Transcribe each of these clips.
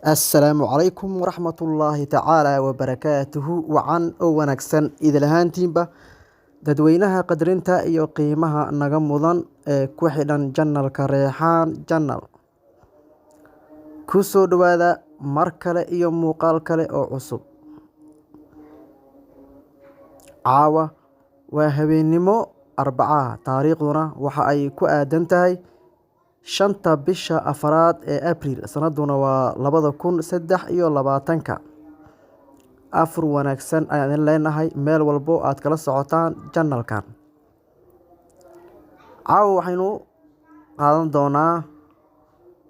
السلام عليكم ورحمة الله تعالى وبركاته وعن ونكسن إذا لهانتينبا dadweynaha qadrinta iyo qiimaha naga mudan ee ku xidhan janalka Reexaan Janal ku soo dhawaada mar kale iyo muuqaal kale oo cusub. Caawa waa habeenimo Arbaca, taariikhduna waxa ay ku aadan tahay 5 bisha afraad ee Abriil sanaduna waa 2023. afur wanaagsan ayaan leenahay meel walbo aad kala socotaan janalkan. Caawa waxaynu qaadan doonaa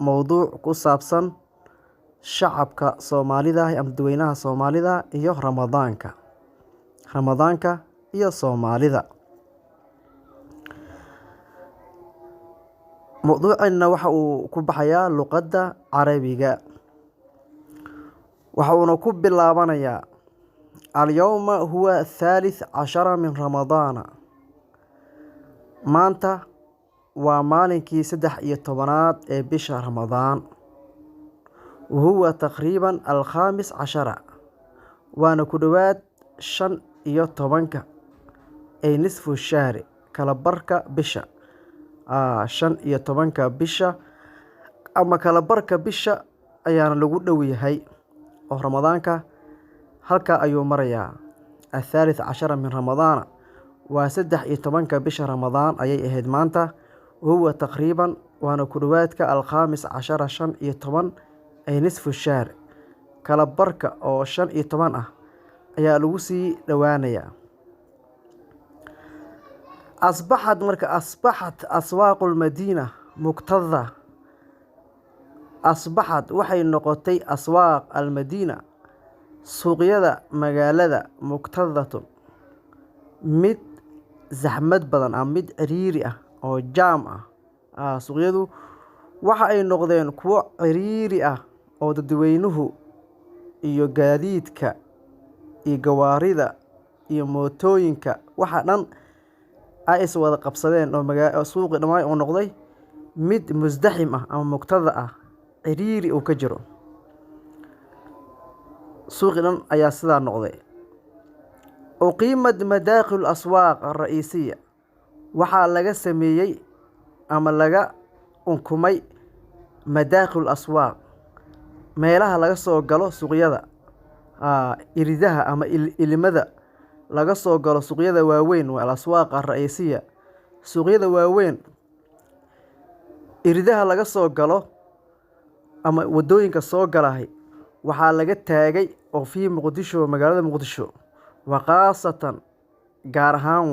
mowduuc ku saabsan shacabka Soomaalida ama dadweynaha Soomaalida iyo Ramadaanka iyo Soomaalida. Mowduucina waxa uu ku baxayaa luqadda Carabiga. waxauna ku bilaabanayaa اليوم هو 13 من رمضان. maanta waa maalinkii 13aad ee bisha Ramadaan. وهو تقريبا 15 waana ku dhawaad 15 ay nisfu shahri kala barka bisha 15 bisha ama kala barka bisha ayaana lagu dhow yahay oo Ramadaanka halka ayuu marayaa 13 min Ramadaan waa 13 bisha Ramadaan ayay ahayd maanta. وهو تقريبا waana ku dhawaadka 15 ay nisfu shahr kala barka oo 15 ah ayaa lagu sii dhawaanayaa. أصبحت أسواق المدينة مكتظة. waxay noqotay aswaaq almadiina suuqyada magaalada muktadhatun mid zaxmad badan mid ciriiri ah oo jaam ah. suuqyadu waxa ay noqdeen kuwo ciriiri ah oo dadweynuhu iyo gaadiidka iyo gawaarida iyo mootooyinka waxa dhan ay is wada qabsadeen oo suuqi dhammaan uu noqday mid musdaxim ah ama muktadha ah ciriiri uu ka jiro. suuqi dhan ayaa sidaa noqday. uqiimad madaaqil aswaaq ar-ra'iisiya waxaa laga sameeyey ama laga unkumay madaaqil aswaaq meelaha laga soo galo suuqyada iridaha ama ilimada laga soo galo suuqyada waaweyn waa aswaaq ar-ra'iisiya. suuqyada waaweyn iridaha laga soo galo ama wadooyinka soo galahay waxaa laga taagay oo fi Muqdisho magaalada Muqdisho waqaasatan gaar ahaan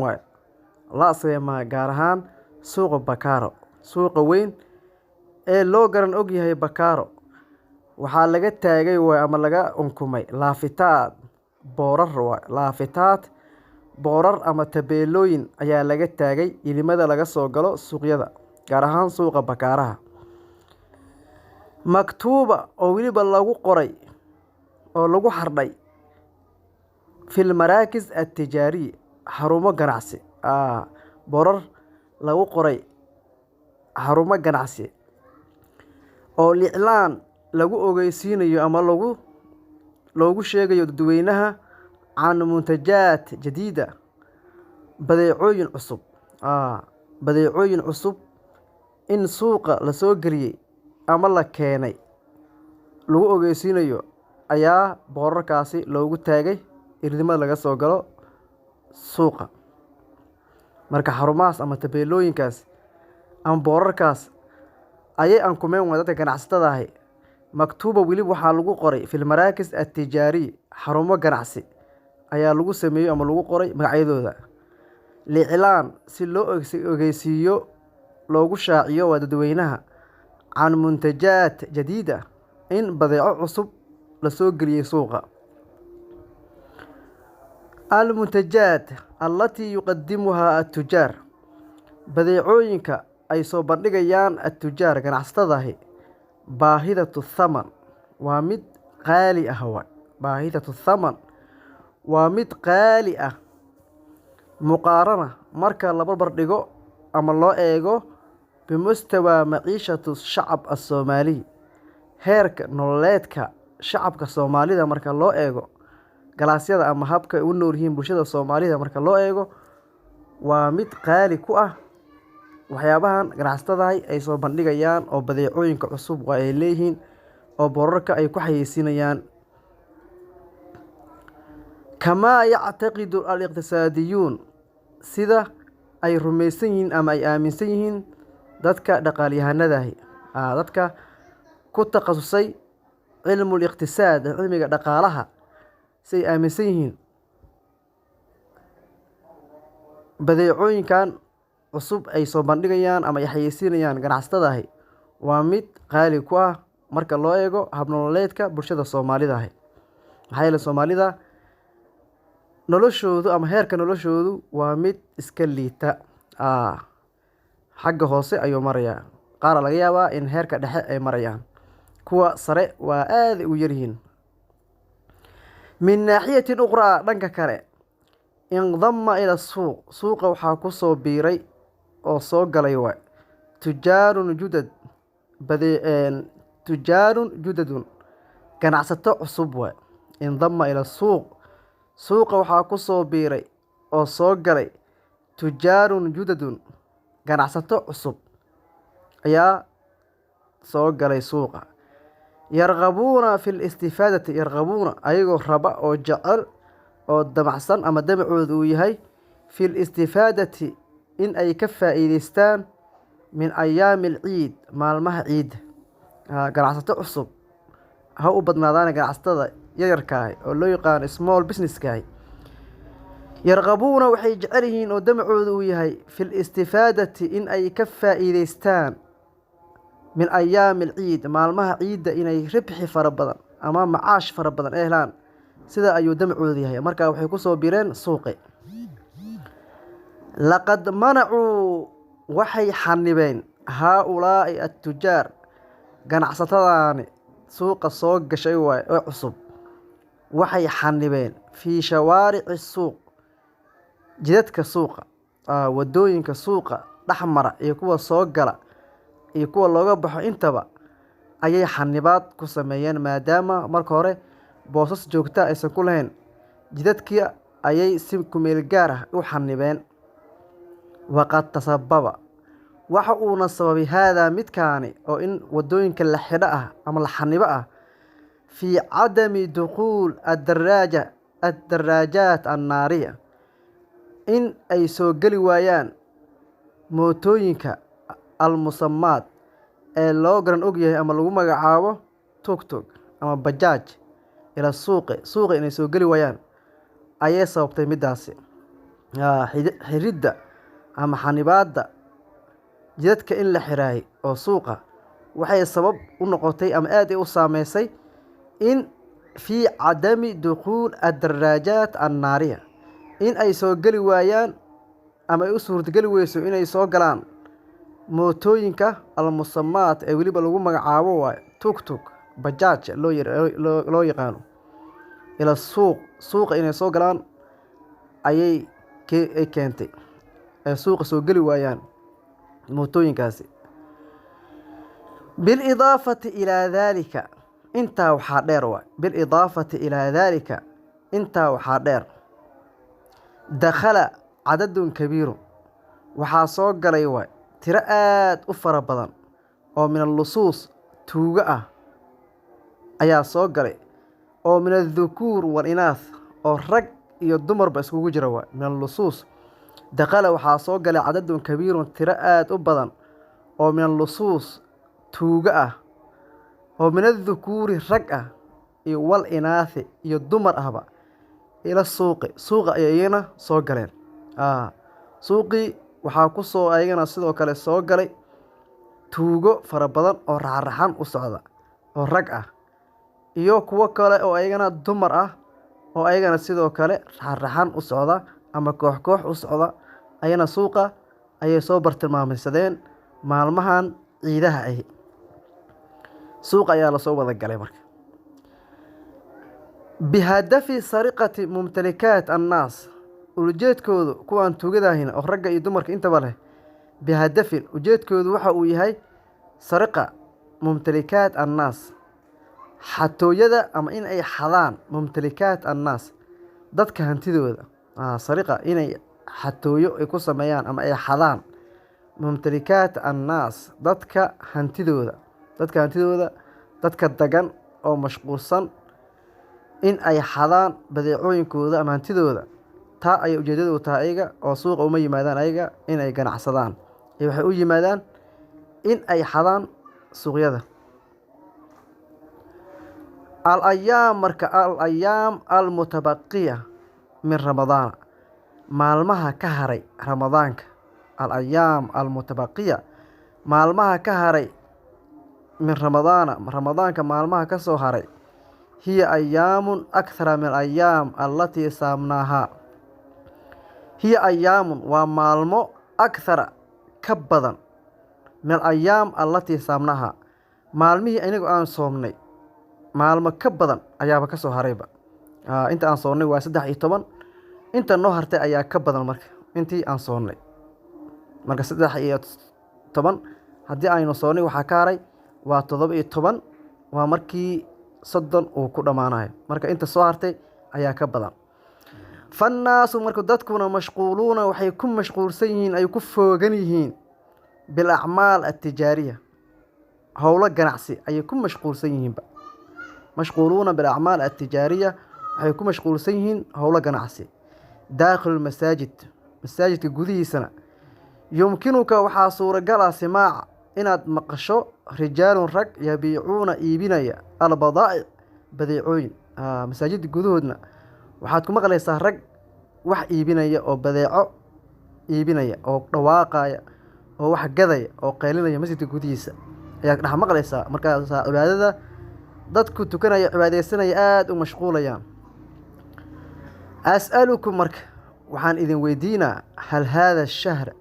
gaar ahaan suuqa Bakaaro suuqa weyn ee loo garan og yahay Bakaaro waxaa laga taagay ama laga unkumay boorar ama tabeelooyin ayaa laga taagay ilimada laga soo galo suuqyada gaar ahaan suuqa Bakaaraha. maktuuba oo weliba lagu qoray oo lagu xardhay fil maraakiz at-tijaariya xarumo ganacsi. boorar lagu qoray xarumo ganacsi oo liclaan lagu ogeysiinayo ama loogu sheegayo dadweynaha can muntajaat jadiida badeecooyin cusub in suuqa la soo geliyay ama la keenay lagu ogeysiinayo ayaa boorarkaasi loogu taagay irdimada laga soo galo suuqa. marka xarumahaas ama tabeelooyinkaas ama boorarkaas ayay ankumeen dadka ganacsatada ahi. maktuuba weliba waxaa lagu qoray fil maraakiz at-tijaariya xarumo ganacsi ayaa lagu sameeyey ama lagu qoray magacyadooda liclaan si loo ogeysiiyo loogu shaaciyo waa dadweynaha can muntajaat jadiida in badeeco cusub la soo geliyay suuqa. المنتجات التي يقدمها التجار badeecooyinka ay soo bandhigayaan at-tujaar ganacsatadahi baahidatu thaman waa mid qaali ah muqaarana marka la barbar dhigo ama loo eego bimustawa maciishatu shacab as-Soomaali heerka nololeedka shacabka Soomaalida marka loo eego galaasyada ama habka ay u nool yihiin bulshada Soomaalida marka loo eego waa mid qaali ku ah waxyaabahan ganacsatada ay soo bandhigayaan oo badeecooyinka cusub ay leeyihiin oo boorarka ay ku xayeysiinayaan. Kama yactaqidu al-iqtisaadiyuun sida ay rumaysan yihiin ama ay aaminsan yihiin dadka dhaqaalyahanada dadka ku takhasusay cilmul iqtisaad cilmiga dhaqaalaha si ay aaminsan yihiin badeecooyinkan cusub ay soo bandhigayaan ama ay xayeysiinayaan ganacsatada waa mid qaali ku ah marka loo eego hab nololeedka bulshada Soomaalida maxaa yeelay Soomaalida noloshoodu ama heerka noloshoodu waa mid iska liita xagga hoose ayuu marayaa qaar laga yaabaa in heerka dhexe ay marayaan kuwa sare waa aad u yar yihiin. min naaxiyatin ukhraa dhanka kale indama ila suuqa waxaa ku soo biiray oo soo galay tujaarun judadun ganacsato cusub indama ila suuqa waxaa ku soo biiray oo soo galay tujaarun judadun ganacsato cusub ayaa soo galay suuqa. yarqabuuna fi listifaadati yarqabuuna ayagoo raba oo jecel oo damacsan ama damacoodu uu yahay fi listifaadati in ay ka faa'iidaystaan min ayaami alciid maalmaha ciidda. ganacsato cusub ha u badnaadaan ganacsatada yaryarka oo loo yaqaan small businesska yarqabuuna waxay jecel yihiin oo damacoodu uu yahay fi listifaadati in ay ka faa'iidaystaan min ayaami alciid maalmaha ciidda inay ribxi fara badan ama macaash fara badan ay helaan sida ayuu damacoodu yahay markaa waxay ku soo bireen suuqi. laqad manacuu waxay xanibeen haa-ulaa'i attujaar ganacsatadaani suuqa soo gashay oo cusub waxay xanibeen fii shawaarici suuq jidadka suuqa wadooyinka suuqa dhexmara iyo kuwa soo gala iyo kuwa looga baxo intaba ayay xanibaad ku sameeyeen maadaama marka hore boosas joogta aysan ku lahayn jidadkii ayay si kumeel gaar u xanibeen. waqad tasababa waxa uuna sababay haadaa midkaani oo in wadooyinka la xidho ama la xanibo fii cadami dukhuul adaraajaat annaariya in ay soo geli waayaan mootooyinka almusamaad ee loo garan ogyahay ama lagu magacaabo tugtug ama bajaaj ila suuqa inay soo geli waayaan ayay sababtay midaasi. xiridda ama xanibaadda jidadka in la xiraayay oo suuqa waxay sabab u noqotay ama aad ay u saameysay in fii cadami dukhuul adaraajaat annaariya in ay soo geli waayaan ama ay u suurtageli weyso inay soo galaan mootooyinka almusamaad ee weliba lagu magacaabo tugtug bajaaj loo yaqaano ila suuqa inay soo galaan ayay keentay ay suuqa soo geli waayaan mootooyinkaasi. bilidaafati ilaa daalika intaa waxaa dheer bilidaafati ilaa daalika intaa waxaa dheer dakhala cadadun kabiirun waxaa soo galay tiro aad u fara badan oo min allusuus tuuga ayaa soo galay oo min adhukuur walinaas oo rag iyo dumarba iskugu jira min allusuus dakhala waxaa soo galay cadadun kabiirun tiro aad u badan oo min allusuus tuuga oo min adhukuuri rag iyo wal inaasi iyo dumar ahba ila suuqa ayay iyana soo galeen. suuqii waxaa ku soo ayagana sidoo kale soo galay tuugo fara badan oo raxan u socda oo rag iyo kuwo kale oo ayagana dumar oo ayagana sidoo kale raxan u socda ama koox u socda ayana suuqa ayay soo bartilmaamaysadeen maalmahan ciidaha suuqa ayaa la soo wada galay marka bihadafi sariqati mumtalikaat annaas ujeedkoodu kuwaan tuugadaahina oo ragga iyo dumarka intaba leh bihadafin ujeedkoodu waxa uu yahay sariqa mumtalikaat annaas xatooyada ama in ay xadaan mumtalikaat annaas dadka hantidooda. Sariqa inay xatooyo ay ku sameeyaan ama ay xadaan mumtalikaat annaas dadka hantidooda dadka dagan oo mashquulsan in ay xadaan badeecooyinkooda ama hantidooda. taa ay ujeedadu tahay ayaga oo suuqa uma yimaadaan ayaga in ay ganacsadaan waxay u yimaadaan in ay xadaan suuqyada. الأيام الأيام المتبقية من رمضان مالمها كهري رمضانك. الأيام المتبقية مالمها كهري من رمضانك مالمها كسوهري هي أيام أكثر من الأيام التي صامناها. هي أيام ومالمو أكثر كبدا من الأيام التي صامناها مالمي أنيقو أن صومني maalmo ka badan ayaaba ka soo harayba. Inta aan soonnay waa 13 inta noo hartay ayaa ka badan marka intii aan soonnay. Marka 13 haddii aynu soonnay waxa ka haray waa 17 waa markii 30 uu ku dhamaanayo. Marka inta soo hartay ayaa ka badan. Fannaasu marka dadkuna mashquuluuna waxay ku mashquulsan yihiin ay ku foogan yihiin bil a'maal at-tijaariya hawlo ganacsi ay ku mashquulsan yihiin. مشغولون بالأعمال التجارية حيكون مشغول سيهن هولا جناعسي داخل المساجد مساجد الجودي سنة. يمكنك وحاصور جلا سماع إن مقشو رجال رك يبيعون إيبينيا البضائع بديعين. مساجد الجودنا وحاتكم مغلي سهرج وح إيبينيا أو بديعو إيبينيا أو رواقيا أو وح جذيا أو قيلنا مسجد الجودي سنة يعني نحن مغلي سا مركز عبادة dadku tukanaya cibaadeysanaya aad u mashquulayaan. أسألكم marka waxaan idin weydiinaa hal hada الشهر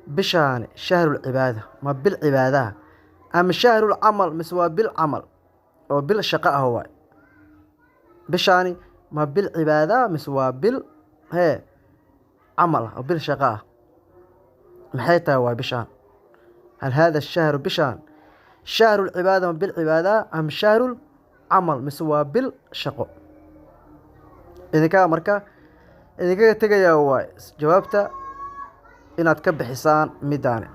bishaan شهر العبادة ma bil cibaadaha ama شهر العمل mise waa bil camal oo bil shaqo ah waay. bishaani ma bil cibaada mise waa bil camal oo bil shaqo ah maxay tahay waa bishaan. هل هذا الشهر bishaan شهر العبادة بالعبادة أم شهر العمل مسوا بالشقو. إذا كان مركا إذا كان تجي هو جوابته إن أتكب حسان ميداني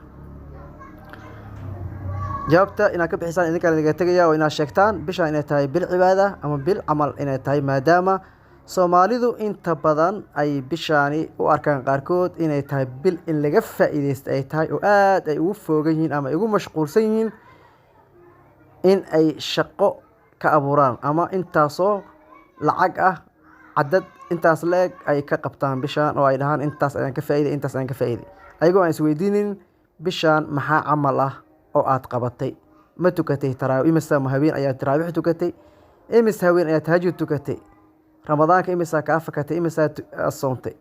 جوابته إن أتكب حسان إذا كان تجي وإن الشكتان بش إن تاي بالعبادة أم بالعمل إن تاي ما دام سوماليدو إنت بدن أي بشاني وأركان قاركود إن تاي بال إن لجفة إذا أي تاي وآد أي وفوجين أما يقوم مشغول سين in ay shaqo ka abuuraan ama intaasoo lacag ah cadad intaas leeg ay ka qabtaan bishaan oo ay dhahaan intaas ayaan ka faa'iiday ayagoo aan isweydiinin bishaan maxaa camal ah oo aad qabatay ma tukatay tarawih imisa habeen ayaa tarawih tukatay imisa habeen ayaa tahajjud tukatay ramadaanka imisa ka afakatay imisa soontay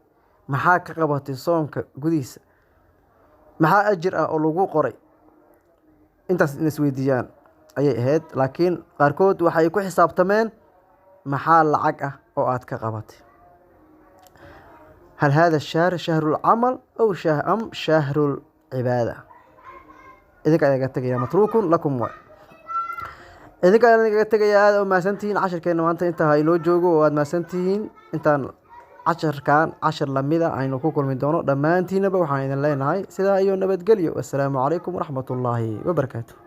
maxaa ka qabatay soonka gudihiisa maxaa ajir ah oo lagu qoray intaas in isweydiiyaan ayay ahayd. laakiin qaarkood waxay ku xisaabtameen maxaa lacag ah oo aad ka qabatay. هل هذا الشهر شهر العمل أو شهر العبادة. إذا كان يتجي متروك لكم واحد. إذا كان يتجي هذا ما سنتين 10 كانوا أنت هاي لو جوجو واد ما سنتين أنت 10 كان 10 لميدا عينو كوكل من دونه لما أنتي نبوا حين الله نهاي سيدا أيون نبت قليو. والسلام عليكم ورحمة الله وبركاته.